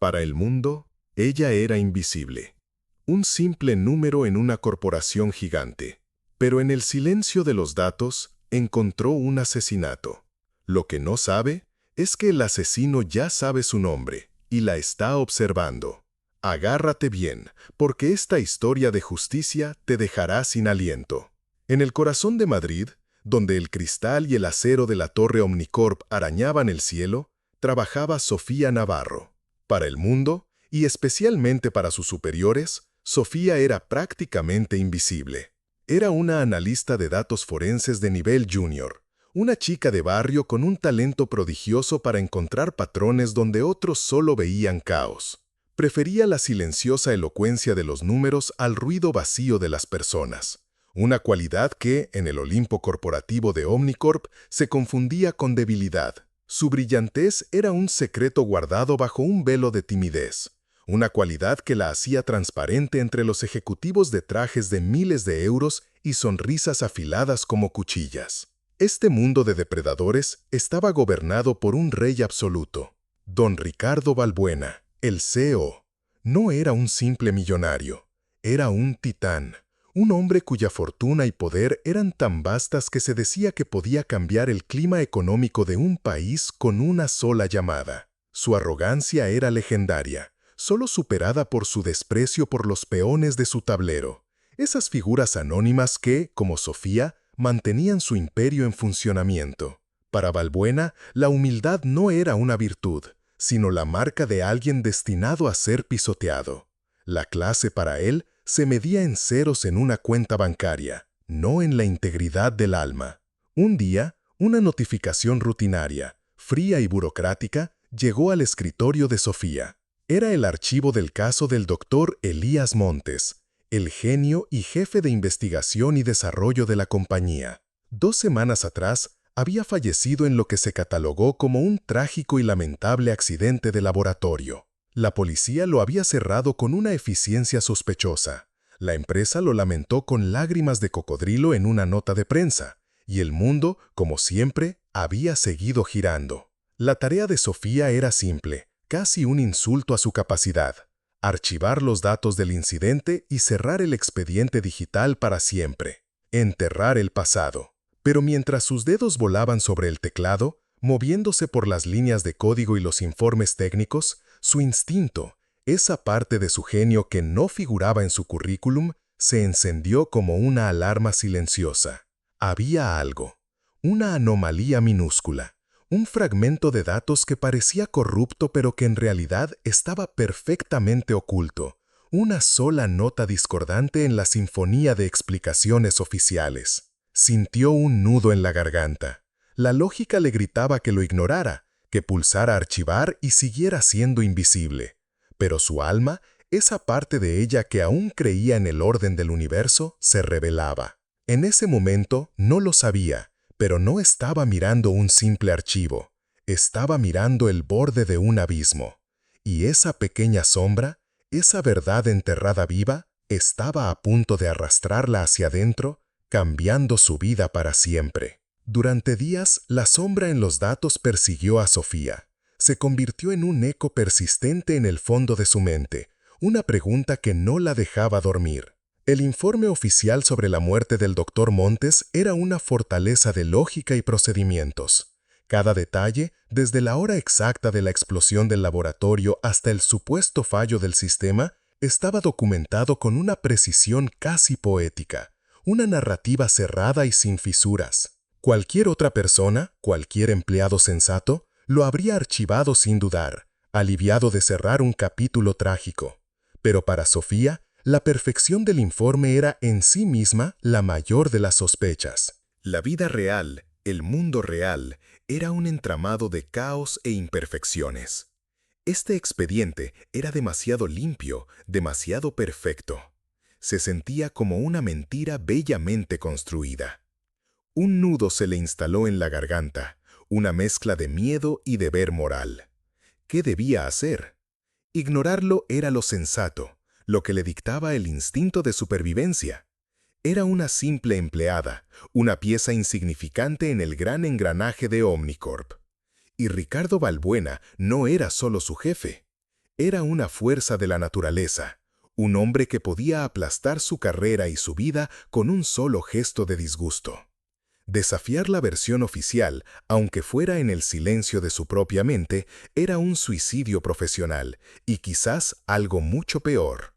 Para el mundo, ella era invisible. Un simple número en una corporación gigante. Pero en el silencio de los datos, encontró un asesinato. Lo que no sabe es que el asesino ya sabe su nombre y la está observando. Agárrate bien, porque esta historia de justicia te dejará sin aliento. En el corazón de Madrid, donde el cristal y el acero de la torre Omnicorp arañaban el cielo, trabajaba Sofía Navarro. Para el mundo, y especialmente para sus superiores, Sofía era prácticamente invisible. Era una analista de datos forenses de nivel junior, una chica de barrio con un talento prodigioso para encontrar patrones donde otros solo veían caos. Prefería la silenciosa elocuencia de los números al ruido vacío de las personas, una cualidad que, en el Olimpo corporativo de Omnicorp, se confundía con debilidad. Su brillantez era un secreto guardado bajo un velo de timidez, una cualidad que la hacía transparente entre los ejecutivos de trajes de miles de euros y sonrisas afiladas como cuchillas. Este mundo de depredadores estaba gobernado por un rey absoluto, don Ricardo Balbuena, el CEO. No era un simple millonario, era un titán, un hombre cuya fortuna y poder eran tan vastas que se decía que podía cambiar el clima económico de un país con una sola llamada. Su arrogancia era legendaria, solo superada por su desprecio por los peones de su tablero, esas figuras anónimas que, como Sofía, mantenían su imperio en funcionamiento. Para Balbuena, la humildad no era una virtud, sino la marca de alguien destinado a ser pisoteado. La clase para él se medía en ceros en una cuenta bancaria, no en la integridad del alma. Un día, una notificación rutinaria, fría y burocrática, llegó al escritorio de Sofía. Era el archivo del caso del doctor Elías Montes, el genio y jefe de investigación y desarrollo de la compañía. 2 semanas atrás, había fallecido en lo que se catalogó como un trágico y lamentable accidente de laboratorio. La policía lo había cerrado con una eficiencia sospechosa. La empresa lo lamentó con lágrimas de cocodrilo en una nota de prensa, y el mundo, como siempre, había seguido girando. La tarea de Sofía era simple, casi un insulto a su capacidad: archivar los datos del incidente y cerrar el expediente digital para siempre. Enterrar el pasado. Pero mientras sus dedos volaban sobre el teclado, moviéndose por las líneas de código y los informes técnicos, su instinto, esa parte de su genio que no figuraba en su currículum, se encendió como una alarma silenciosa. Había algo, una anomalía minúscula, un fragmento de datos que parecía corrupto pero que en realidad estaba perfectamente oculto, una sola nota discordante en la sinfonía de explicaciones oficiales. Sintió un nudo en la garganta. La lógica le gritaba que lo ignorara, que pulsara archivar y siguiera siendo invisible. Pero su alma, esa parte de ella que aún creía en el orden del universo, se rebelaba. En ese momento no lo sabía, pero no estaba mirando un simple archivo. Estaba mirando el borde de un abismo. Y esa pequeña sombra, esa verdad enterrada viva, estaba a punto de arrastrarla hacia adentro, cambiando su vida para siempre. Durante días, la sombra en los datos persiguió a Sofía. Se convirtió en un eco persistente en el fondo de su mente, una pregunta que no la dejaba dormir. El informe oficial sobre la muerte del doctor Montes era una fortaleza de lógica y procedimientos. Cada detalle, desde la hora exacta de la explosión del laboratorio hasta el supuesto fallo del sistema, estaba documentado con una precisión casi poética, una narrativa cerrada y sin fisuras. Cualquier otra persona, cualquier empleado sensato, lo habría archivado sin dudar, aliviado de cerrar un capítulo trágico. Pero para Sofía, la perfección del informe era en sí misma la mayor de las sospechas. La vida real, el mundo real, era un entramado de caos e imperfecciones. Este expediente era demasiado limpio, demasiado perfecto. Se sentía como una mentira bellamente construida. Un nudo se le instaló en la garganta, una mezcla de miedo y deber moral. ¿Qué debía hacer? Ignorarlo era lo sensato, lo que le dictaba el instinto de supervivencia. Era una simple empleada, una pieza insignificante en el gran engranaje de Omnicorp. Y Ricardo Balbuena no era solo su jefe. Era una fuerza de la naturaleza, un hombre que podía aplastar su carrera y su vida con un solo gesto de disgusto. Desafiar la versión oficial, aunque fuera en el silencio de su propia mente, era un suicidio profesional y quizás algo mucho peor.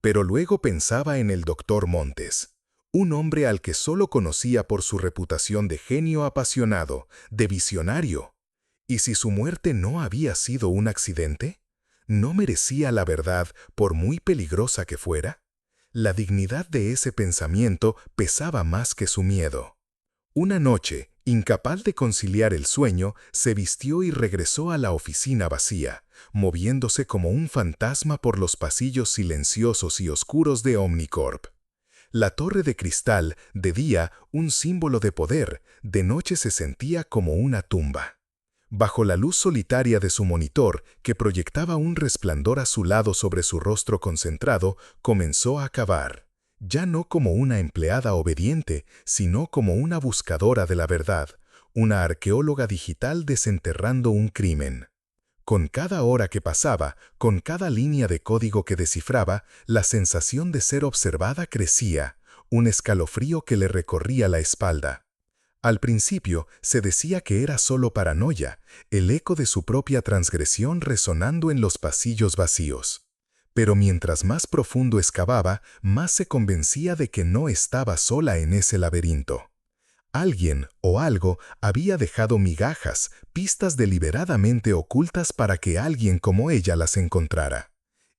Pero luego pensaba en el doctor Montes, un hombre al que solo conocía por su reputación de genio apasionado, de visionario. ¿Y si su muerte no había sido un accidente? ¿No merecía la verdad por muy peligrosa que fuera? La dignidad de ese pensamiento pesaba más que su miedo. Una noche, incapaz de conciliar el sueño, se vistió y regresó a la oficina vacía, moviéndose como un fantasma por los pasillos silenciosos y oscuros de Omnicorp. La torre de cristal, de día, un símbolo de poder, de noche se sentía como una tumba. Bajo la luz solitaria de su monitor, que proyectaba un resplandor azulado sobre su rostro concentrado, comenzó a cavar. Ya no como una empleada obediente, sino como una buscadora de la verdad, una arqueóloga digital desenterrando un crimen. Con cada hora que pasaba, con cada línea de código que descifraba, la sensación de ser observada crecía, un escalofrío que le recorría la espalda. Al principio se decía que era solo paranoia, el eco de su propia transgresión resonando en los pasillos vacíos. Pero mientras más profundo excavaba, más se convencía de que no estaba sola en ese laberinto. Alguien o algo había dejado migajas, pistas deliberadamente ocultas para que alguien como ella las encontrara.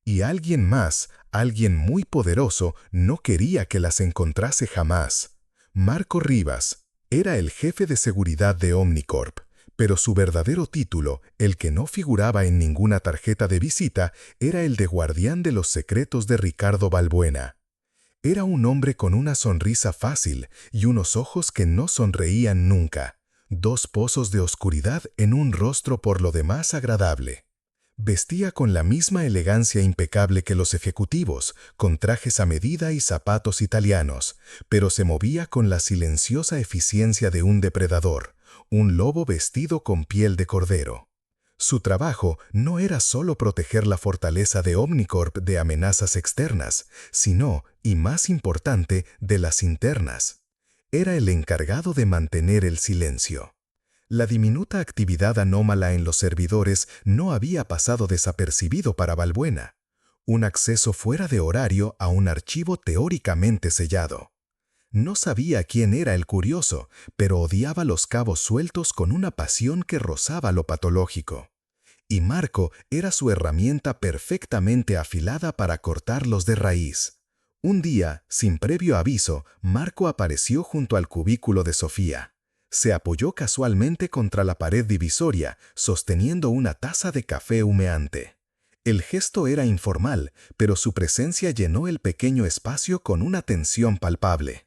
Y alguien más, alguien muy poderoso, no quería que las encontrase jamás. Marco Rivas era el jefe de seguridad de Omnicorp, pero su verdadero título, el que no figuraba en ninguna tarjeta de visita, era el de guardián de los secretos de Ricardo Balbuena. Era un hombre con una sonrisa fácil y unos ojos que no sonreían nunca, dos pozos de oscuridad en un rostro por lo demás agradable. Vestía con la misma elegancia impecable que los ejecutivos, con trajes a medida y zapatos italianos, pero se movía con la silenciosa eficiencia de un depredador, un lobo vestido con piel de cordero. Su trabajo no era solo proteger la fortaleza de Omnicorp de amenazas externas, sino, y más importante, de las internas. Era el encargado de mantener el silencio. La diminuta actividad anómala en los servidores no había pasado desapercibido para Balbuena. Un acceso fuera de horario a un archivo teóricamente sellado. No sabía quién era el curioso, pero odiaba los cabos sueltos con una pasión que rozaba lo patológico. Y Marco era su herramienta perfectamente afilada para cortarlos de raíz. Un día, sin previo aviso, Marco apareció junto al cubículo de Sofía. Se apoyó casualmente contra la pared divisoria, sosteniendo una taza de café humeante. El gesto era informal, pero su presencia llenó el pequeño espacio con una tensión palpable.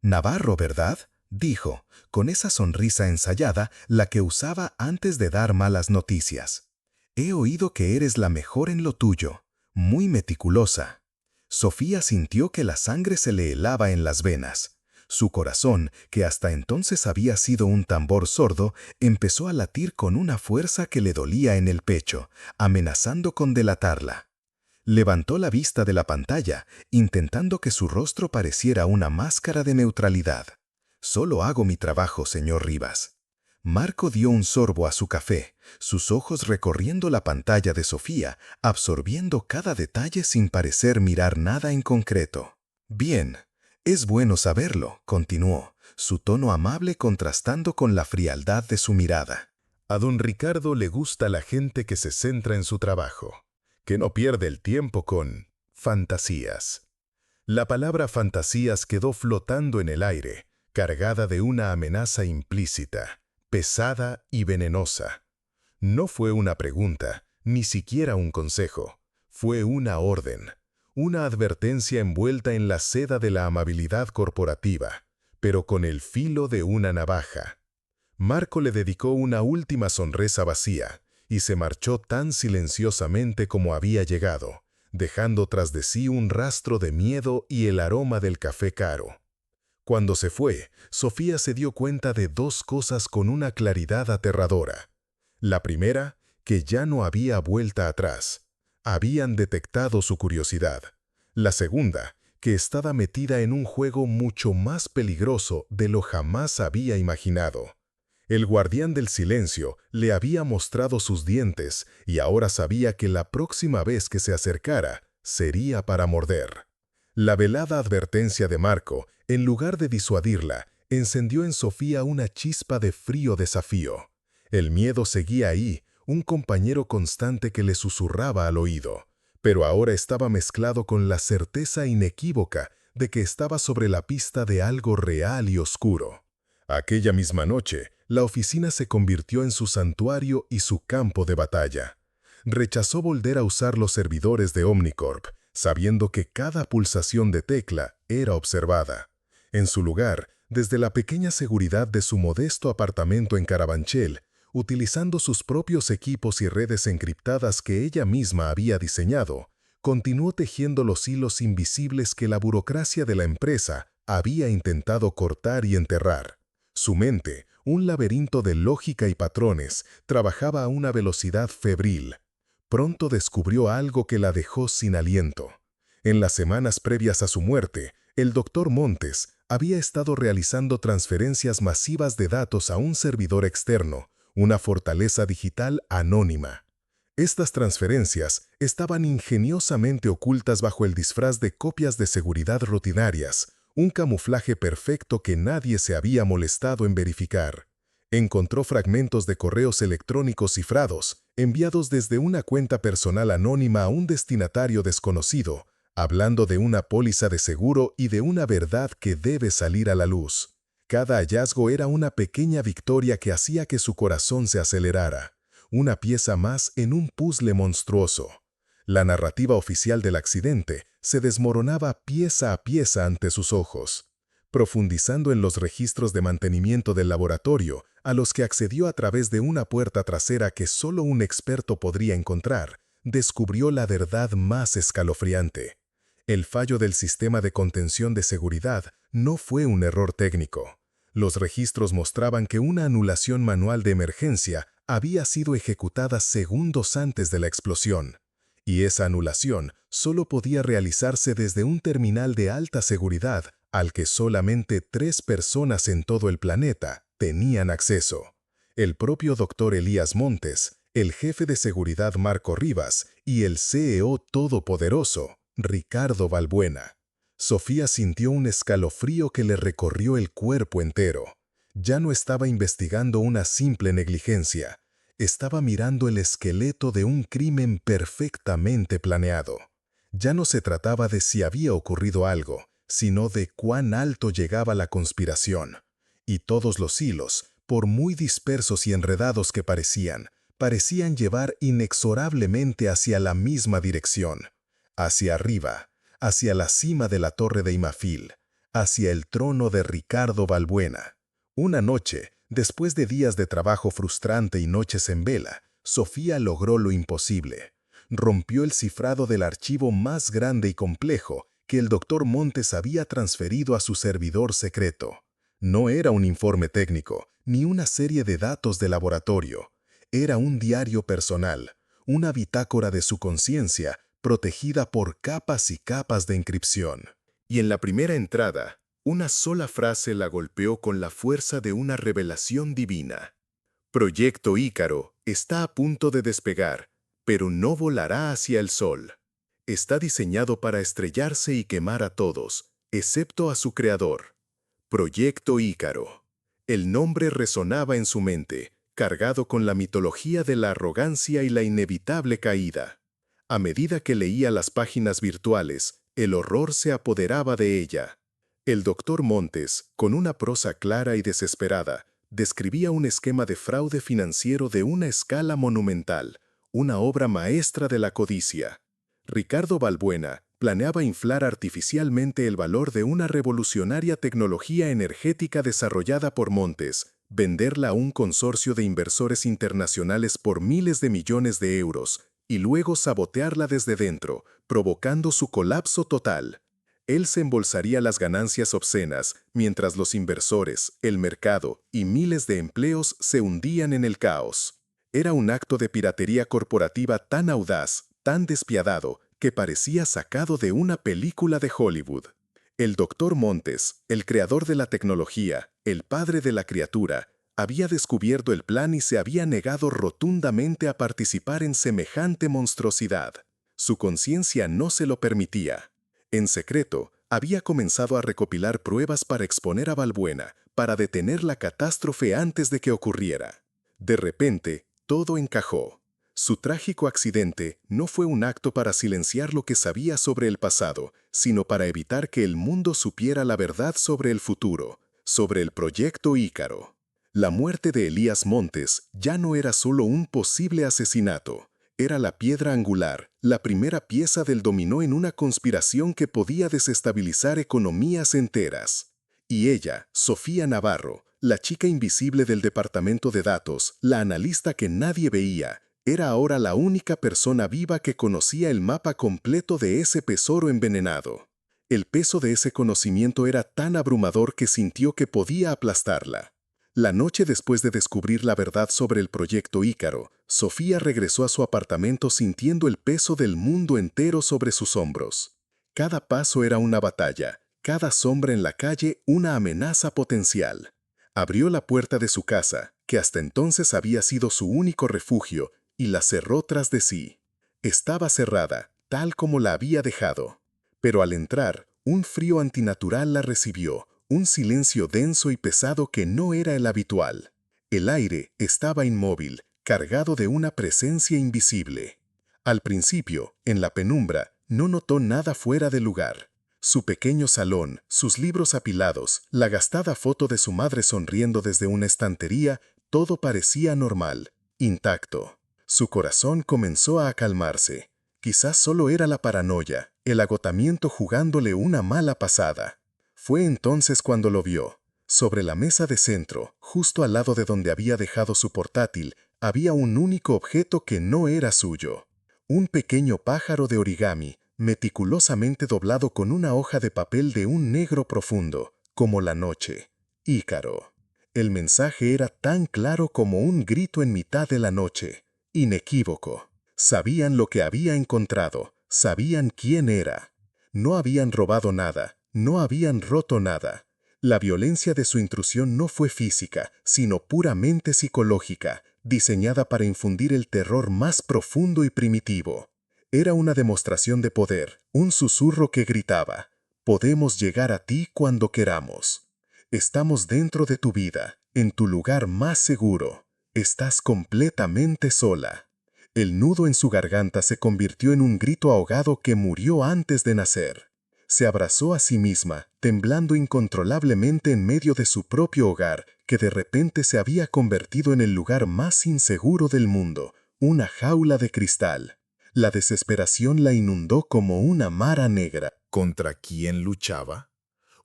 «Navarro, ¿verdad?», dijo, con esa sonrisa ensayada, la que usaba antes de dar malas noticias. «He oído que eres la mejor en lo tuyo, muy meticulosa». Sofía sintió que la sangre se le helaba en las venas. Su corazón, que hasta entonces había sido un tambor sordo, empezó a latir con una fuerza que le dolía en el pecho, amenazando con delatarla. Levantó la vista de la pantalla, intentando que su rostro pareciera una máscara de neutralidad. «Solo hago mi trabajo, señor Rivas». Marco dio un sorbo a su café, sus ojos recorriendo la pantalla de Sofía, absorbiendo cada detalle sin parecer mirar nada en concreto. «Bien, es bueno saberlo», continuó, su tono amable contrastando con la frialdad de su mirada. «A don Ricardo le gusta la gente que se centra en su trabajo, que no pierde el tiempo con fantasías». La palabra fantasías quedó flotando en el aire, cargada de una amenaza implícita, pesada y venenosa. No fue una pregunta, ni siquiera un consejo. Fue una orden, una advertencia envuelta en la seda de la amabilidad corporativa, pero con el filo de una navaja. Marco le dedicó una última sonrisa vacía y se marchó tan silenciosamente como había llegado, dejando tras de sí un rastro de miedo y el aroma del café caro. Cuando se fue, Sofía se dio cuenta de dos cosas con una claridad aterradora. La primera, que ya no había vuelta atrás. habían detectado su curiosidad. La segunda, que estaba metida en un juego mucho más peligroso de lo jamás había imaginado. El guardián del silencio le había mostrado sus dientes y ahora sabía que la próxima vez que se acercara sería para morder. La velada advertencia de Marco, en lugar de disuadirla, encendió en Sofía una chispa de frío desafío. El miedo seguía ahí, un compañero constante que le susurraba al oído, pero ahora estaba mezclado con la certeza inequívoca de que estaba sobre la pista de algo real y oscuro. Aquella misma noche, la oficina se convirtió en su santuario y su campo de batalla. Rechazó volver a usar los servidores de Omnicorp, sabiendo que cada pulsación de tecla era observada. En su lugar, desde la pequeña seguridad de su modesto apartamento en Carabanchel, utilizando sus propios equipos y redes encriptadas que ella misma había diseñado, continuó tejiendo los hilos invisibles que la burocracia de la empresa había intentado cortar y enterrar. Su mente, un laberinto de lógica y patrones, trabajaba a una velocidad febril. Pronto descubrió algo que la dejó sin aliento. En las semanas previas a su muerte, el Dr. Montes había estado realizando transferencias masivas de datos a un servidor externo, una fortaleza digital anónima. Estas transferencias estaban ingeniosamente ocultas bajo el disfraz de copias de seguridad rutinarias, un camuflaje perfecto que nadie se había molestado en verificar. Encontró fragmentos de correos electrónicos cifrados, enviados desde una cuenta personal anónima a un destinatario desconocido, hablando de una póliza de seguro y de una verdad que debe salir a la luz. Cada hallazgo era una pequeña victoria que hacía que su corazón se acelerara, una pieza más en un puzzle monstruoso. La narrativa oficial del accidente se desmoronaba pieza a pieza ante sus ojos. Profundizando en los registros de mantenimiento del laboratorio, a los que accedió a través de una puerta trasera que solo un experto podría encontrar, descubrió la verdad más escalofriante. El fallo del sistema de contención de seguridad no fue un error técnico. Los registros mostraban que una anulación manual de emergencia había sido ejecutada segundos antes de la explosión. Y esa anulación solo podía realizarse desde un terminal de alta seguridad al que solamente 3 personas en todo el planeta tenían acceso: el propio Dr. Elías Montes, el jefe de seguridad Marco Rivas y el CEO todopoderoso, Ricardo Balbuena. Sofía sintió un escalofrío que le recorrió el cuerpo entero. Ya no estaba investigando una simple negligencia. Estaba mirando el esqueleto de un crimen perfectamente planeado. Ya no se trataba de si había ocurrido algo, sino de cuán alto llegaba la conspiración. Y todos los hilos, por muy dispersos y enredados que parecían llevar inexorablemente hacia la misma dirección. Hacia arriba, hacia la cima de la torre de Imafil, hacia el trono de Ricardo Balbuena. Una noche, después de días de trabajo frustrante y noches en vela, Sofía logró lo imposible. Rompió el cifrado del archivo más grande y complejo que el Dr. Montes había transferido a su servidor secreto. No era un informe técnico, ni una serie de datos de laboratorio. Era un diario personal, una bitácora de su conciencia, protegida por capas y capas de encripción. Y en la primera entrada, una sola frase la golpeó con la fuerza de una revelación divina. Proyecto Ícaro está a punto de despegar, pero no volará hacia el sol. Está diseñado para estrellarse y quemar a todos, excepto a su creador. Proyecto Ícaro. El nombre resonaba en su mente, cargado con la mitología de la arrogancia y la inevitable caída. A medida que leía las páginas virtuales, el horror se apoderaba de ella. El Dr. Montes, con una prosa clara y desesperada, describía un esquema de fraude financiero de una escala monumental, una obra maestra de la codicia. Ricardo Balbuena planeaba inflar artificialmente el valor de una revolucionaria tecnología energética desarrollada por Montes, venderla a un consorcio de inversores internacionales por miles de millones de euros, y luego sabotearla desde dentro, provocando su colapso total. Él se embolsaría las ganancias obscenas, mientras los inversores, el mercado y miles de empleos se hundían en el caos. Era un acto de piratería corporativa tan audaz, tan despiadado que parecía sacado de una película de Hollywood. El doctor Montes, el creador de la tecnología, el padre de la criatura, había descubierto el plan y se había negado rotundamente a participar en semejante monstruosidad. Su conciencia no se lo permitía. En secreto, había comenzado a recopilar pruebas para exponer a Balbuena, para detener la catástrofe antes de que ocurriera. De repente, todo encajó. Su trágico accidente no fue un acto para silenciar lo que sabía sobre el pasado, sino para evitar que el mundo supiera la verdad sobre el futuro, sobre el proyecto Ícaro. La muerte de Elías Montes ya no era solo un posible asesinato, era la piedra angular, la primera pieza del dominó en una conspiración que podía desestabilizar economías enteras. Y ella, Sofía Navarro, la chica invisible del departamento de datos, la analista que nadie veía, era ahora la única persona viva que conocía el mapa completo de ese tesoro envenenado. El peso de ese conocimiento era tan abrumador que sintió que podía aplastarla. La noche después de descubrir la verdad sobre el proyecto Ícaro, Sofía regresó a su apartamento sintiendo el peso del mundo entero sobre sus hombros. Cada paso era una batalla, cada sombra en la calle una amenaza potencial. Abrió la puerta de su casa, que hasta entonces había sido su único refugio, y la cerró tras de sí. Estaba cerrada, tal como la había dejado. Pero al entrar, un frío antinatural la recibió, un silencio denso y pesado que no era el habitual. El aire estaba inmóvil, cargado de una presencia invisible. Al principio, en la penumbra, no notó nada fuera de lugar. Su pequeño salón, sus libros apilados, la gastada foto de su madre sonriendo desde una estantería, todo parecía normal, intacto. Su corazón comenzó a calmarse. Quizás solo era la paranoia, el agotamiento jugándole una mala pasada. Fue entonces cuando lo vio. Sobre la mesa de centro, justo al lado de donde había dejado su portátil, había un único objeto que no era suyo. Un pequeño pájaro de origami, meticulosamente doblado con una hoja de papel de un negro profundo, como la noche. Ícaro. El mensaje era tan claro como un grito en mitad de la noche. Inequívoco. Sabían lo que había encontrado, sabían quién era. No habían robado nada, no habían roto nada. La violencia de su intrusión no fue física, sino puramente psicológica, diseñada para infundir el terror más profundo y primitivo. Era una demostración de poder, un susurro que gritaba: podemos llegar a ti cuando queramos. Estamos dentro de tu vida, en tu lugar más seguro. Estás completamente sola. El nudo en su garganta se convirtió en un grito ahogado que murió antes de nacer. Se abrazó a sí misma, temblando incontrolablemente en medio de su propio hogar, que de repente se había convertido en el lugar más inseguro del mundo, una jaula de cristal. La desesperación la inundó como una mara negra. ¿Contra quién luchaba?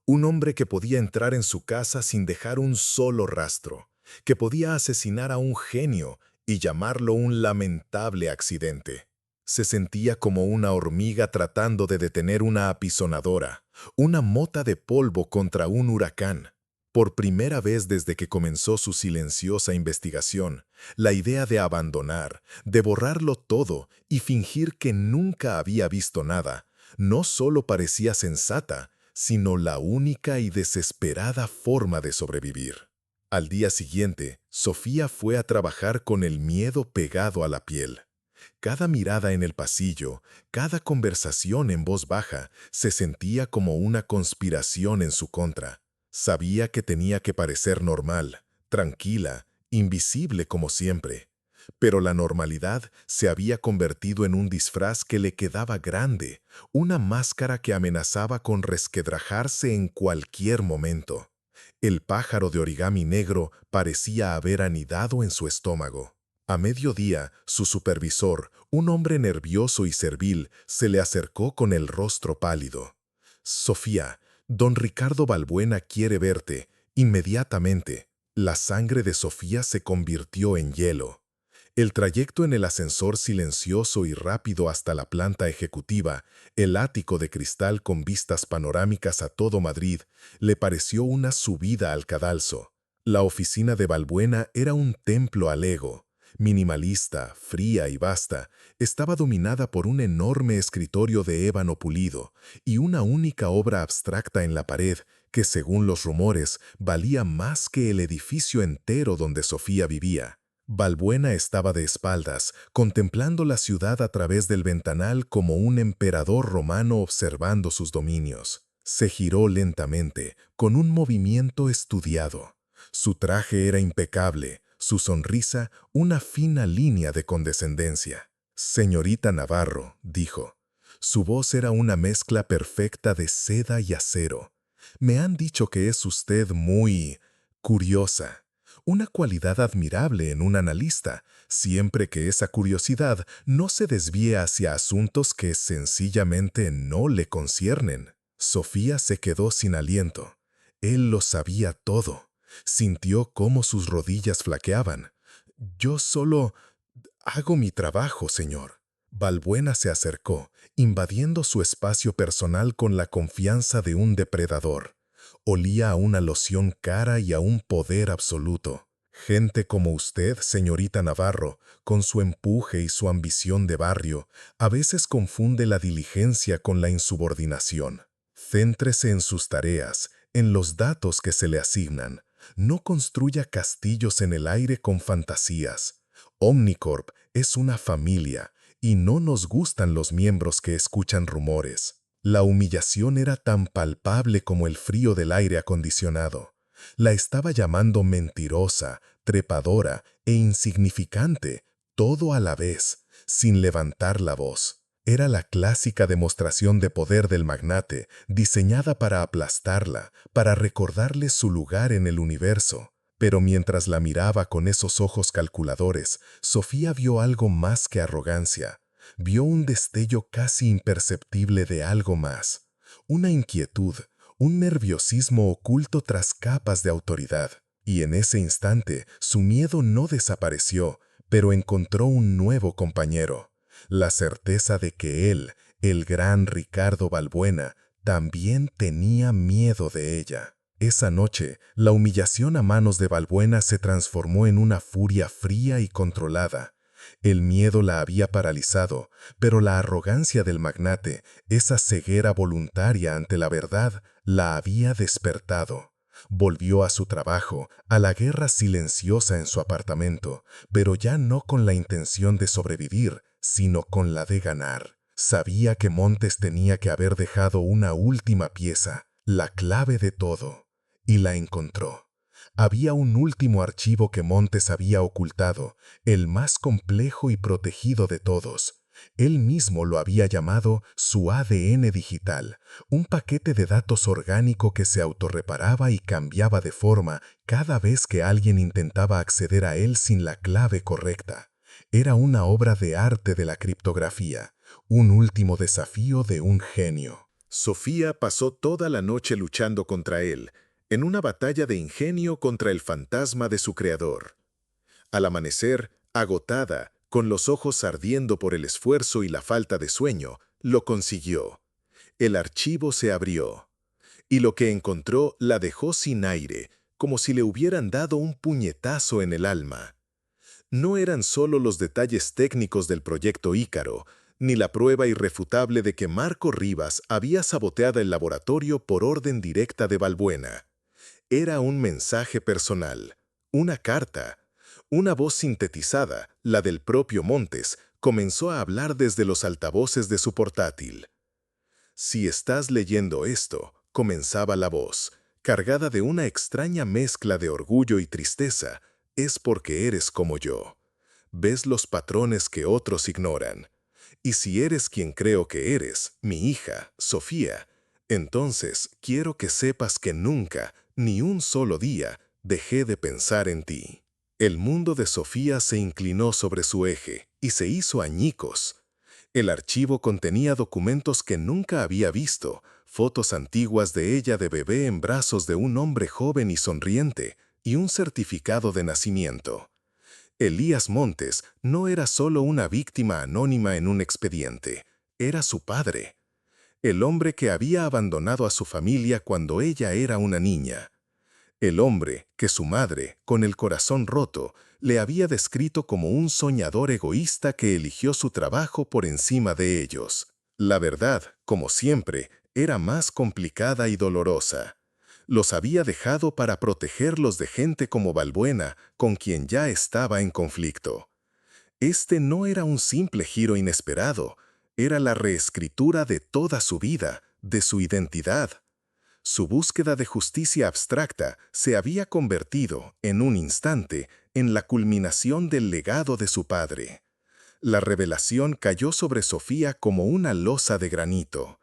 Un hombre que podía entrar en su casa sin dejar un solo rastro, que podía asesinar a un genio y llamarlo un lamentable accidente. Se sentía como una hormiga tratando de detener una apisonadora, una mota de polvo contra un huracán. Por primera vez desde que comenzó su silenciosa investigación, la idea de abandonar, de borrarlo todo y fingir que nunca había visto nada, no solo parecía sensata, sino la única y desesperada forma de sobrevivir. Al día siguiente, Sofía fue a trabajar con el miedo pegado a la piel. Cada mirada en el pasillo, cada conversación en voz baja, se sentía como una conspiración en su contra. Sabía que tenía que parecer normal, tranquila, invisible como siempre. Pero la normalidad se había convertido en un disfraz que le quedaba grande, una máscara que amenazaba con resquebrajarse en cualquier momento. El pájaro de origami negro parecía haber anidado en su estómago. A mediodía, su supervisor, un hombre nervioso y servil, se le acercó con el rostro pálido. «Sofía, don Ricardo Balbuena quiere verte, inmediatamente». La sangre de Sofía se convirtió en hielo. El trayecto en el ascensor silencioso y rápido hasta la planta ejecutiva, el ático de cristal con vistas panorámicas a todo Madrid, le pareció una subida al cadalso. La oficina de Balbuena era un templo al ego. Minimalista, fría y vasta, estaba dominada por un enorme escritorio de ébano pulido y una única obra abstracta en la pared que, según los rumores, valía más que el edificio entero donde Sofía vivía. Balbuena estaba de espaldas, contemplando la ciudad a través del ventanal como un emperador romano observando sus dominios. Se giró lentamente, con un movimiento estudiado. Su traje era impecable, su sonrisa una fina línea de condescendencia. «Señorita Navarro», dijo. Su voz era una mezcla perfecta de seda y acero. «Me han dicho que es usted muy curiosa». Una cualidad admirable en un analista, siempre que esa curiosidad no se desvíe hacia asuntos que sencillamente no le conciernen. Sofía se quedó sin aliento. Él lo sabía todo. Sintió cómo sus rodillas flaqueaban. «Yo solo hago mi trabajo, señor». Balbuena se acercó, invadiendo su espacio personal con la confianza de un depredador. Olía a una loción cara y a un poder absoluto. «Gente como usted, señorita Navarro, con su empuje y su ambición de barrio, a veces confunde la diligencia con la insubordinación. Céntrese en sus tareas, en los datos que se le asignan. No construya castillos en el aire con fantasías. Omnicorp es una familia y no nos gustan los miembros que escuchan rumores». La humillación era tan palpable como el frío del aire acondicionado. La estaba llamando mentirosa, trepadora e insignificante, todo a la vez, sin levantar la voz. Era la clásica demostración de poder del magnate, diseñada para aplastarla, para recordarle su lugar en el universo. Pero mientras la miraba con esos ojos calculadores, Sofía vio algo más que arrogancia. Vio un destello casi imperceptible de algo más. Una inquietud, un nerviosismo oculto tras capas de autoridad. Y en ese instante, su miedo no desapareció, pero encontró un nuevo compañero. La certeza de que él, el gran Ricardo Balbuena, también tenía miedo de ella. Esa noche, la humillación a manos de Balbuena se transformó en una furia fría y controlada. El miedo la había paralizado, pero la arrogancia del magnate, esa ceguera voluntaria ante la verdad, la había despertado. Volvió a su trabajo, a la guerra silenciosa en su apartamento, pero ya no con la intención de sobrevivir, sino con la de ganar. Sabía que Montes tenía que haber dejado una última pieza, la clave de todo, y la encontró. Había un último archivo que Montes había ocultado, el más complejo y protegido de todos. Él mismo lo había llamado su ADN digital, un paquete de datos orgánico que se autorreparaba y cambiaba de forma cada vez que alguien intentaba acceder a él sin la clave correcta. Era una obra de arte de la criptografía, un último desafío de un genio. Sofía pasó toda la noche luchando contra él, en una batalla de ingenio contra el fantasma de su creador. Al amanecer, agotada, con los ojos ardiendo por el esfuerzo y la falta de sueño, lo consiguió. El archivo se abrió, y lo que encontró la dejó sin aire, como si le hubieran dado un puñetazo en el alma. No eran solo los detalles técnicos del proyecto Ícaro, ni la prueba irrefutable de que Marco Rivas había saboteado el laboratorio por orden directa de Balbuena. Era un mensaje personal, una carta. Una voz sintetizada, la del propio Montes, comenzó a hablar desde los altavoces de su portátil. «Si estás leyendo esto», comenzaba la voz, cargada de una extraña mezcla de orgullo y tristeza, «es porque eres como yo. Ves los patrones que otros ignoran. Y si eres quien creo que eres, mi hija, Sofía, entonces quiero que sepas que nunca, ni un solo día, dejé de pensar en ti». El mundo de Sofía se inclinó sobre su eje y se hizo añicos. El archivo contenía documentos que nunca había visto, fotos antiguas de ella de bebé en brazos de un hombre joven y sonriente, y un certificado de nacimiento. Elías Montes no era solo una víctima anónima en un expediente, era su padre. El hombre que había abandonado a su familia cuando ella era una niña. El hombre que su madre, con el corazón roto, le había descrito como un soñador egoísta que eligió su trabajo por encima de ellos. La verdad, como siempre, era más complicada y dolorosa. Los había dejado para protegerlos de gente como Balbuena, con quien ya estaba en conflicto. Este no era un simple giro inesperado, era la reescritura de toda su vida, de su identidad. Su búsqueda de justicia abstracta se había convertido, en un instante, en la culminación del legado de su padre. La revelación cayó sobre Sofía como una losa de granito.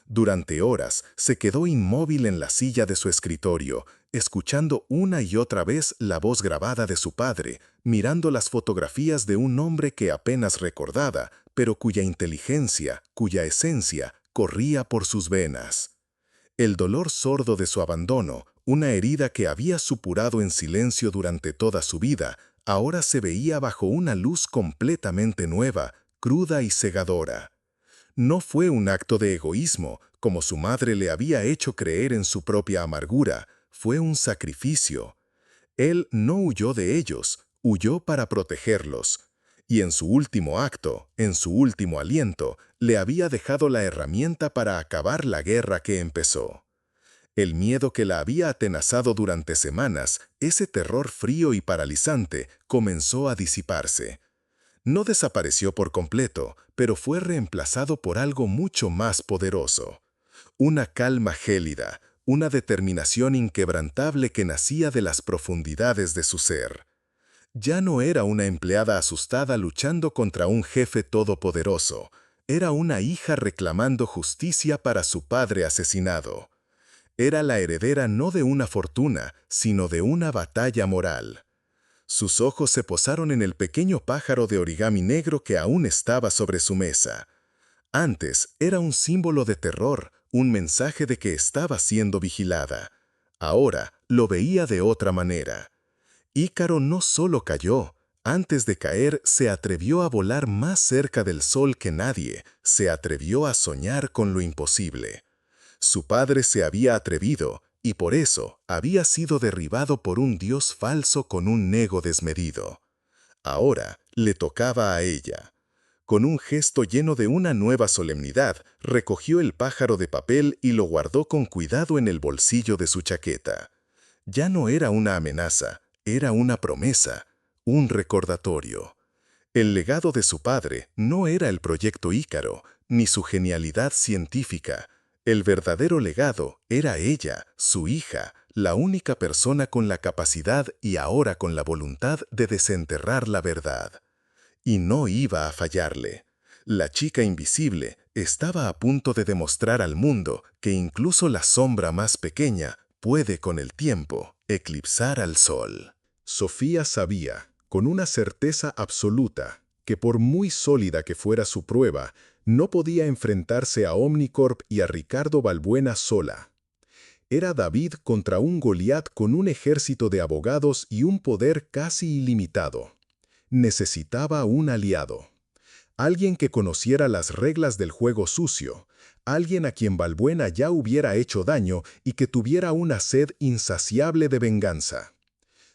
Durante horas se quedó inmóvil en la silla de su escritorio, escuchando una y otra vez la voz grabada de su padre, mirando las fotografías de un hombre que apenas recordaba, pero cuya inteligencia, cuya esencia, corría por sus venas. El dolor sordo de su abandono, una herida que había supurado en silencio durante toda su vida, ahora se veía bajo una luz completamente nueva, cruda y cegadora. No fue un acto de egoísmo, como su madre le había hecho creer en su propia amargura, fue un sacrificio. Él no huyó de ellos, huyó para protegerlos. Y en su último acto, en su último aliento, le había dejado la herramienta para acabar la guerra que empezó. El miedo que la había atenazado durante semanas, ese terror frío y paralizante, comenzó a disiparse. No desapareció por completo, pero fue reemplazado por algo mucho más poderoso. Una calma gélida, una determinación inquebrantable que nacía de las profundidades de su ser. Ya no era una empleada asustada luchando contra un jefe todopoderoso. Era una hija reclamando justicia para su padre asesinado. Era la heredera no de una fortuna, sino de una batalla moral. Sus ojos se posaron en el pequeño pájaro de origami negro que aún estaba sobre su mesa. Antes era un símbolo de terror, un mensaje de que estaba siendo vigilada. Ahora lo veía de otra manera. Ícaro no solo cayó, antes de caer se atrevió a volar más cerca del sol que nadie, se atrevió a soñar con lo imposible. Su padre se había atrevido, y por eso había sido derribado por un dios falso con un ego desmedido. Ahora le tocaba a ella. Con un gesto lleno de una nueva solemnidad, recogió el pájaro de papel y lo guardó con cuidado en el bolsillo de su chaqueta. Ya no era una amenaza, era una promesa, un recordatorio. El legado de su padre no era el proyecto Ícaro, ni su genialidad científica. El verdadero legado era ella, su hija, la única persona con la capacidad y ahora con la voluntad de desenterrar la verdad. Y no iba a fallarle. La chica invisible estaba a punto de demostrar al mundo que incluso la sombra más pequeña puede con el tiempo eclipsar al sol. Sofía sabía, con una certeza absoluta, que por muy sólida que fuera su prueba, no podía enfrentarse a Omnicorp y a Ricardo Balbuena sola. Era David contra un Goliat con un ejército de abogados y un poder casi ilimitado. Necesitaba un aliado. Alguien que conociera las reglas del juego sucio, alguien a quien Balbuena ya hubiera hecho daño y que tuviera una sed insaciable de venganza.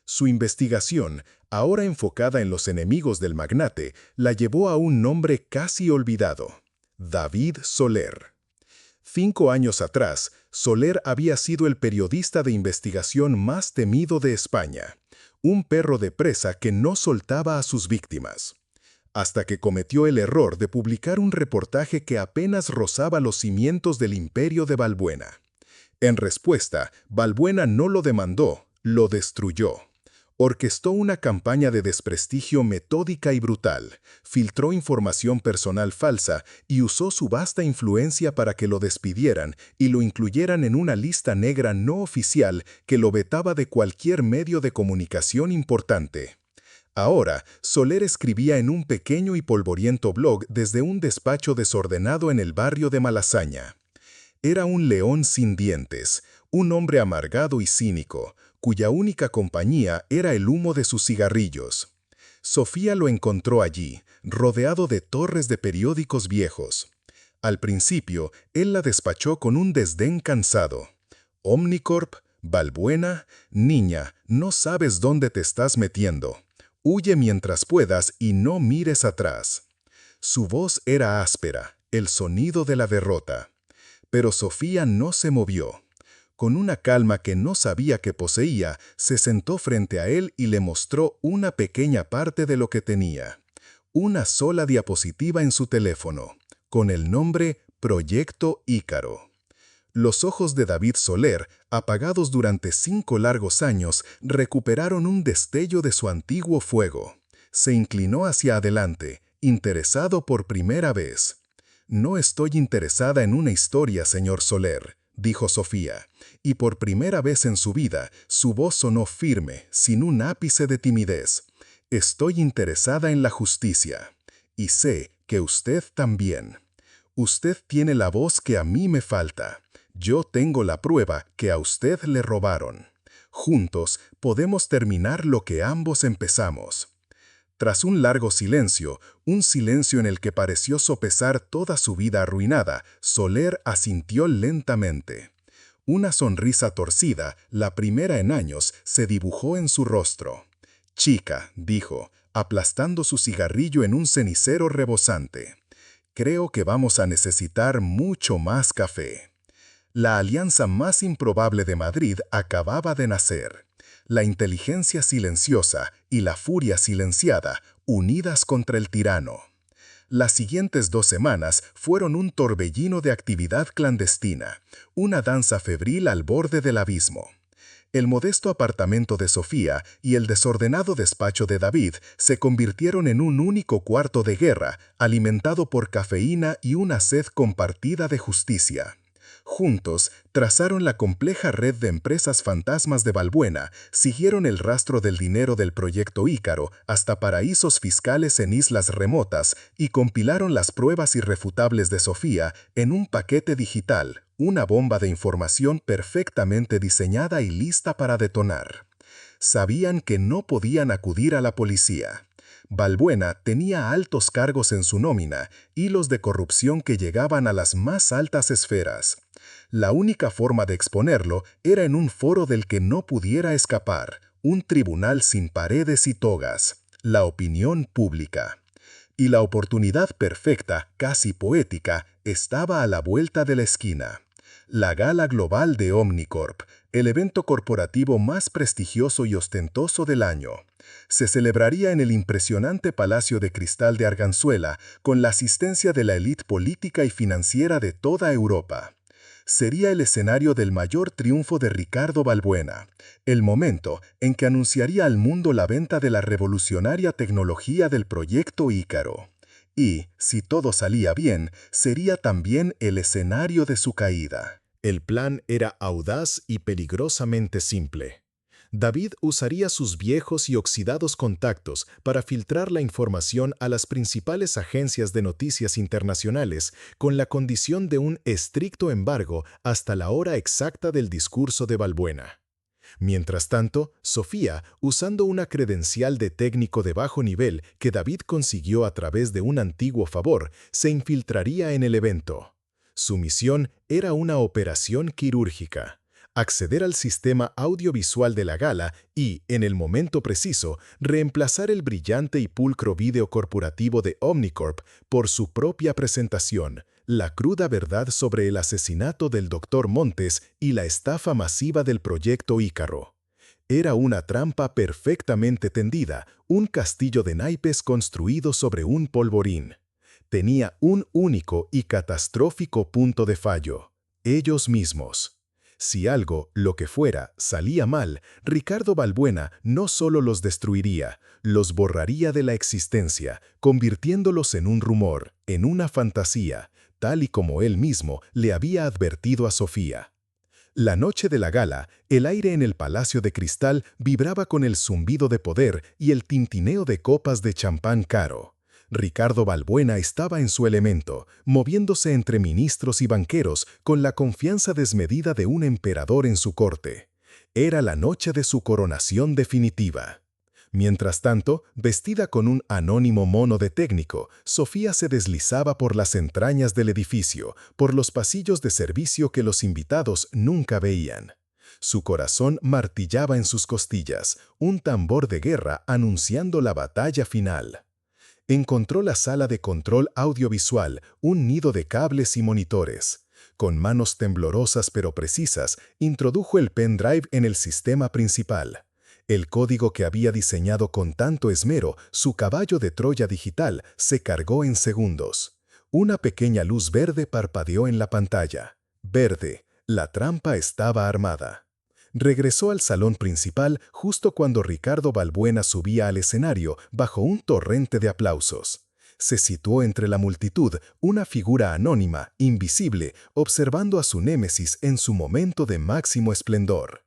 Su investigación, ahora enfocada en los enemigos del magnate, la llevó a un nombre casi olvidado: David Soler. 5 años atrás, Soler había sido el periodista de investigación más temido de España, un perro de presa que no soltaba a sus víctimas, hasta que cometió el error de publicar un reportaje que apenas rozaba los cimientos del imperio de Balbuena. En respuesta, Balbuena no lo demandó, lo destruyó. Orquestó una campaña de desprestigio metódica y brutal, filtró información personal falsa y usó su vasta influencia para que lo despidieran y lo incluyeran en una lista negra no oficial que lo vetaba de cualquier medio de comunicación importante. Ahora, Soler escribía en un pequeño y polvoriento blog desde un despacho desordenado en el barrio de Malasaña. Era un león sin dientes, un hombre amargado y cínico, cuya única compañía era el humo de sus cigarrillos. Sofía lo encontró allí, rodeado de torres de periódicos viejos. Al principio, él la despachó con un desdén cansado. Omnicorp, Balbuena, niña, no sabes dónde te estás metiendo. Huye mientras puedas y no mires atrás. Su voz era áspera, el sonido de la derrota. Pero Sofía no se movió. Con una calma que no sabía que poseía, se sentó frente a él y le mostró una pequeña parte de lo que tenía. Una sola diapositiva en su teléfono, con el nombre Proyecto Ícaro. Los ojos de David Soler, apagados durante 5 largos años, recuperaron un destello de su antiguo fuego. Se inclinó hacia adelante, interesado por primera vez. «No estoy interesada en una historia, señor Soler», dijo Sofía, y por primera vez en su vida, su voz sonó firme, sin un ápice de timidez. «Estoy interesada en la justicia. Y sé que usted también. Usted tiene la voz que a mí me falta. Yo tengo la prueba que a usted le robaron. Juntos podemos terminar lo que ambos empezamos». Tras un largo silencio, un silencio en el que pareció sopesar toda su vida arruinada, Soler asintió lentamente. Una sonrisa torcida, la primera en años, se dibujó en su rostro. «Chica», dijo, aplastando su cigarrillo en un cenicero rebosante. «Creo que vamos a necesitar mucho más café». La alianza más improbable de Madrid acababa de nacer. La inteligencia silenciosa y la furia silenciada, unidas contra el tirano. Las siguientes 2 semanas fueron un torbellino de actividad clandestina, una danza febril al borde del abismo. El modesto apartamento de Sofía y el desordenado despacho de David se convirtieron en un único cuarto de guerra, alimentado por cafeína y una sed compartida de justicia. Juntos, trazaron la compleja red de empresas fantasmas de Balbuena, siguieron el rastro del dinero del proyecto Ícaro hasta paraísos fiscales en islas remotas y compilaron las pruebas irrefutables de Sofía en un paquete digital, una bomba de información perfectamente diseñada y lista para detonar. Sabían que no podían acudir a la policía. Balbuena tenía altos cargos en su nómina, hilos de corrupción que llegaban a las más altas esferas. La única forma de exponerlo era en un foro del que no pudiera escapar, un tribunal sin paredes y togas, la opinión pública. Y la oportunidad perfecta, casi poética, estaba a la vuelta de la esquina. La Gala Global de Omnicorp, el evento corporativo más prestigioso y ostentoso del año. Se celebraría en el impresionante Palacio de Cristal de Arganzuela, con la asistencia de la élite política y financiera de toda Europa. Sería el escenario del mayor triunfo de Ricardo Balbuena, el momento en que anunciaría al mundo la venta de la revolucionaria tecnología del proyecto Ícaro. Y, si todo salía bien, sería también el escenario de su caída. El plan era audaz y peligrosamente simple. David usaría sus viejos y oxidados contactos para filtrar la información a las principales agencias de noticias internacionales con la condición de un estricto embargo hasta la hora exacta del discurso de Balbuena. Mientras tanto, Sofía, usando una credencial de técnico de bajo nivel que David consiguió a través de un antiguo favor, se infiltraría en el evento. Su misión era una operación quirúrgica: acceder al sistema audiovisual de la gala y, en el momento preciso, reemplazar el brillante y pulcro vídeo corporativo de Omnicorp por su propia presentación, la cruda verdad sobre el asesinato del Dr. Montes y la estafa masiva del proyecto Ícaro. Era una trampa perfectamente tendida, un castillo de naipes construido sobre un polvorín. Tenía un único y catastrófico punto de fallo: ellos mismos. Si algo, lo que fuera, salía mal, Ricardo Balbuena no solo los destruiría, los borraría de la existencia, convirtiéndolos en un rumor, en una fantasía, tal y como él mismo le había advertido a Sofía. La noche de la gala, el aire en el Palacio de Cristal vibraba con el zumbido de poder y el tintineo de copas de champán caro. Ricardo Balbuena estaba en su elemento, moviéndose entre ministros y banqueros con la confianza desmedida de un emperador en su corte. Era la noche de su coronación definitiva. Mientras tanto, vestida con un anónimo mono de técnico, Sofía se deslizaba por las entrañas del edificio, por los pasillos de servicio que los invitados nunca veían. Su corazón martillaba en sus costillas, un tambor de guerra anunciando la batalla final. Encontró la sala de control audiovisual, un nido de cables y monitores. Con manos temblorosas pero precisas, introdujo el pendrive en el sistema principal. El código que había diseñado con tanto esmero, su caballo de Troya digital, se cargó en segundos. Una pequeña luz verde parpadeó en la pantalla. Verde, la trampa estaba armada. Regresó al salón principal justo cuando Ricardo Balbuena subía al escenario bajo un torrente de aplausos. Se situó entre la multitud, una figura anónima, invisible, observando a su némesis en su momento de máximo esplendor.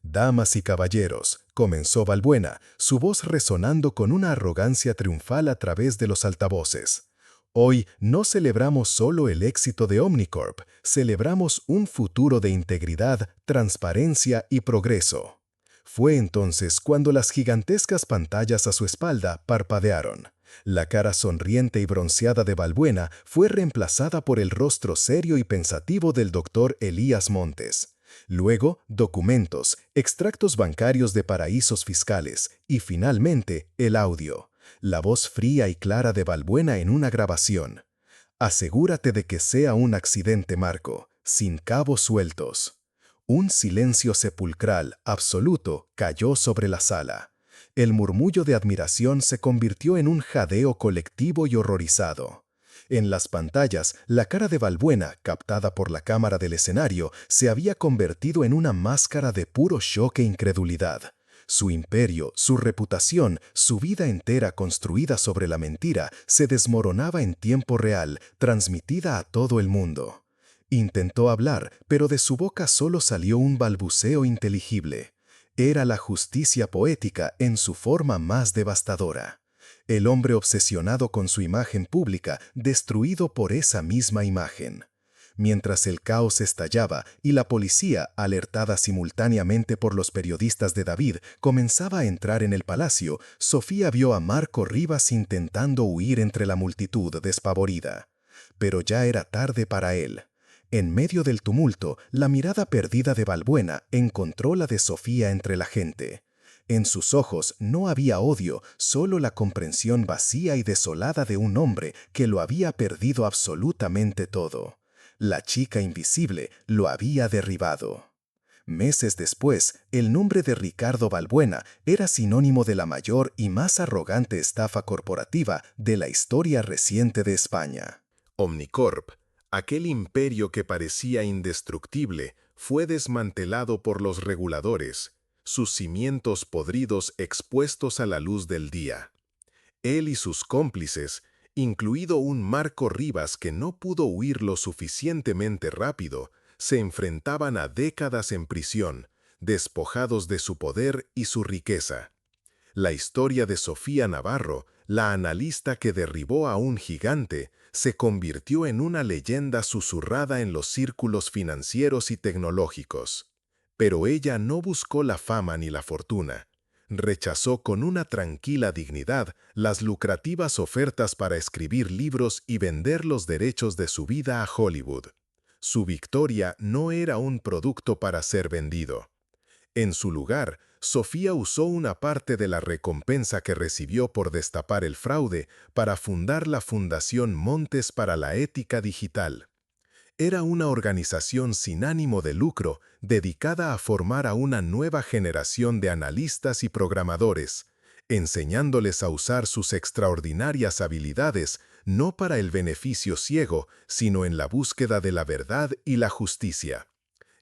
«Damas y caballeros», comenzó Balbuena, su voz resonando con una arrogancia triunfal a través de los altavoces. «Hoy no celebramos solo el éxito de Omnicorp, celebramos un futuro de integridad, transparencia y progreso». Fue entonces cuando las gigantescas pantallas a su espalda parpadearon. La cara sonriente y bronceada de Balbuena fue reemplazada por el rostro serio y pensativo del doctor Elías Montes. Luego, documentos, extractos bancarios de paraísos fiscales y, finalmente, el audio. La voz fría y clara de Balbuena en una grabación. «Asegúrate de que sea un accidente, Marco, sin cabos sueltos». Un silencio sepulcral, absoluto, cayó sobre la sala. El murmullo de admiración se convirtió en un jadeo colectivo y horrorizado. En las pantallas, la cara de Balbuena, captada por la cámara del escenario, se había convertido en una máscara de puro shock e incredulidad. Su imperio, su reputación, su vida entera construida sobre la mentira, se desmoronaba en tiempo real, transmitida a todo el mundo. Intentó hablar, pero de su boca solo salió un balbuceo inteligible. Era la justicia poética en su forma más devastadora. El hombre obsesionado con su imagen pública, destruido por esa misma imagen. Mientras el caos estallaba y la policía, alertada simultáneamente por los periodistas de David, comenzaba a entrar en el palacio, Sofía vio a Marco Rivas intentando huir entre la multitud despavorida. Pero ya era tarde para él. En medio del tumulto, la mirada perdida de Balbuena encontró la de Sofía entre la gente. En sus ojos no había odio, solo la comprensión vacía y desolada de un hombre que lo había perdido absolutamente todo. La chica invisible lo había derribado. Meses después, el nombre de Ricardo Balbuena era sinónimo de la mayor y más arrogante estafa corporativa de la historia reciente de España. Omnicorp, aquel imperio que parecía indestructible, fue desmantelado por los reguladores, sus cimientos podridos expuestos a la luz del día. Él y sus cómplices, incluido un Marco Rivas que no pudo huir lo suficientemente rápido, se enfrentaban a décadas en prisión, despojados de su poder y su riqueza. La historia de Sofía Navarro, la analista que derribó a un gigante, se convirtió en una leyenda susurrada en los círculos financieros y tecnológicos. Pero ella no buscó la fama ni la fortuna. Rechazó con una tranquila dignidad las lucrativas ofertas para escribir libros y vender los derechos de su vida a Hollywood. Su victoria no era un producto para ser vendido. En su lugar, Sofía usó una parte de la recompensa que recibió por destapar el fraude para fundar la Fundación Montes para la Ética Digital. Era una organización sin ánimo de lucro dedicada a formar a una nueva generación de analistas y programadores, enseñándoles a usar sus extraordinarias habilidades no para el beneficio ciego, sino en la búsqueda de la verdad y la justicia.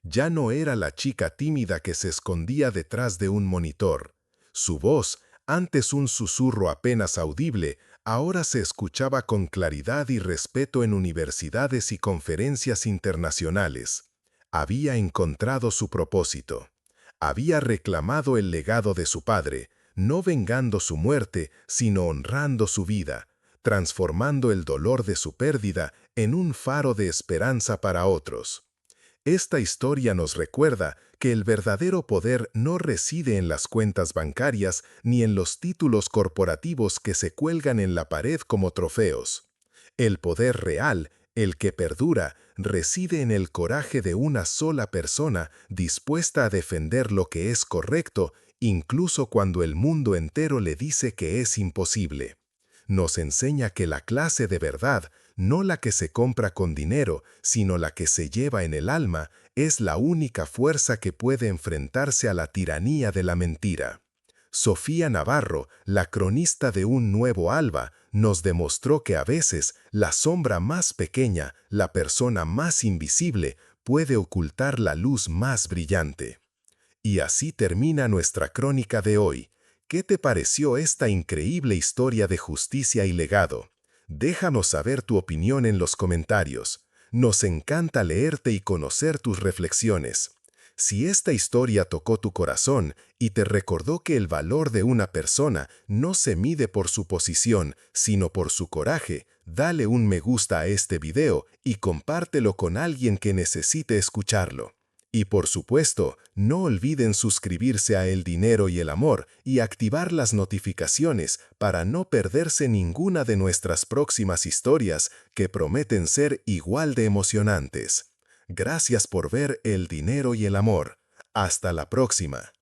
Ya no era la chica tímida que se escondía detrás de un monitor. Su voz, antes un susurro apenas audible, ahora se escuchaba con claridad y respeto en universidades y conferencias internacionales. Había encontrado su propósito. Había reclamado el legado de su padre, no vengando su muerte, sino honrando su vida, transformando el dolor de su pérdida en un faro de esperanza para otros. Esta historia nos recuerda que el verdadero poder no reside en las cuentas bancarias ni en los títulos corporativos que se cuelgan en la pared como trofeos. El poder real El que perdura reside en el coraje de una sola persona dispuesta a defender lo que es correcto, incluso cuando el mundo entero le dice que es imposible. Nos enseña que la clase de verdad, no la que se compra con dinero, sino la que se lleva en el alma, es la única fuerza que puede enfrentarse a la tiranía de la mentira. Sofía Navarro, la cronista de Un Nuevo Alba, nos demostró que a veces la sombra más pequeña, la persona más invisible, puede ocultar la luz más brillante. Y así termina nuestra crónica de hoy. ¿Qué te pareció esta increíble historia de justicia y legado? Déjanos saber tu opinión en los comentarios. Nos encanta leerte y conocer tus reflexiones. Si esta historia tocó tu corazón y te recordó que el valor de una persona no se mide por su posición, sino por su coraje, dale un me gusta a este video y compártelo con alguien que necesite escucharlo. Y por supuesto, no olviden suscribirse a El Dinero y el Amor y activar las notificaciones para no perderse ninguna de nuestras próximas historias que prometen ser igual de emocionantes. Gracias por ver El Dinero y el Amor. Hasta la próxima.